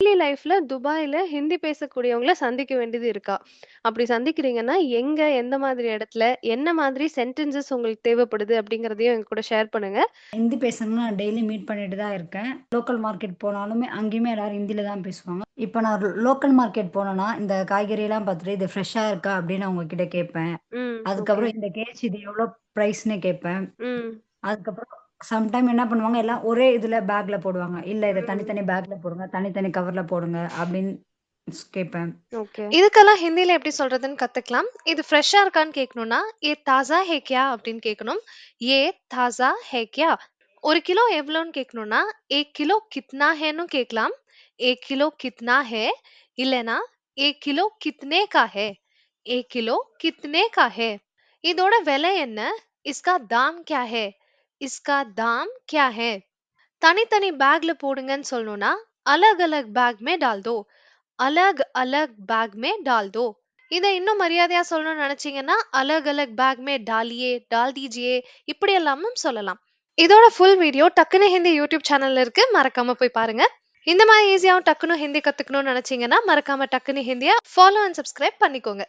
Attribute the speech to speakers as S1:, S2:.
S1: Daily லைஃப்ல துபாய்ல ஹிந்தி பேசக்கூடியவங்கள சந்திக்க வேண்டியது இருக்கா? அப்படி சந்திக்கிறீங்கன்னா, எங்க? எந்த மாதிரி இடத்துல? என்ன மாதிரி சென்டென்சஸ் உங்களுக்கு தேவைப்படுது? அப்படிங்கிறதையும் எங்க கூட ஷேர் பண்ணுங்க.
S2: ஹிந்தி பேசணும்னா நான் டெய்லி மீட் பண்ணிட்டு தான் இருக்கேன். லோக்கல் மார்க்கெட் போனாலுமே அங்கேயுமே எல்லாரும் ஹிந்தில தான் பேசுவாங்க. இப்ப நான் லோக்கல் மார்க்கெட் போனேன்னா, இந்த காய்கறிலாம் பார்த்துட்டு இது ஃப்ரெஷ்ஷா இருக்கா? அப்படின்னு அவங்க கிட்ட கேட்பேன்.
S1: ம். ஓகே.
S2: அதுக்கப்புறம் இந்த கேஜ் இது எவ்வளோ பிரைஸ்ன்னு கேட்பேன்.
S1: ம்.
S2: அதுக்கப்புறம் சம்டைம் என்ன பண்ணுவாங்க, எல்லாம் ஒரே இதுல பேக்ல போடுவாங்க. இல்ல இத
S1: ம்.
S2: தனித்தனி பேக்ல போடுங்க, தனித்தனி கவர்ல போடுங்க அப்படின்னு கேட்பேன்.
S1: ஓகே. இதுக்கெல்லாம் ஹிந்தில எப்படி சொல்றதுன்னு கத்துக்கலாம். இது ஃப்ரெஷ்ஷா இருக்கான்னு கேட்கணும்னா, "ये ताज़ा है क्या?" அப்படின்னு கேட்கணும். "ये ताज़ा है क्या?" 1 கிலோ எவ்வளோன்னு கேட்கணும்னா, "1 கிலோ कितना है?"ன்னு கேட்கலாம். "1 கிலோ कितना है?" இல்லன்னா, "1 கிலோ कितने का है?" "1 கிலோ कितने का है?" இதோட விலை என்ன? "इसका दाम क्या है?" "इसका दाम क्या है?" தனித்தனி பேக்ல போடுங்கன்னு சொல்லணும்னா, "अलग अलग बैग में डाल दो." अलग अलग बैग में डाल दो. இத இன்னும் மரியாதையா சொல்லணும்னு நினைச்சீங்கன்னா, अलग अलग बैग में डालिए, डाल दीजिए இப்படி எல்லாமும் சொல்லலாம். இதோட ஃபுல் வீடியோ டக்குனு ஹிந்தி யூடியூப் சேனல்ல இருக்கு. மறக்காம போய் பாருங்க. இந்த மாதிரி ஈஸியாவும் டக்குனு ஹிந்தி கத்துக்கணும்னு நினைச்சீங்கன்னா, மறக்காம டக்குனு ஹிந்திய ஃபாலோ அண்ட் சப்ஸ்கிரைப் பண்ணிக்கோங்க.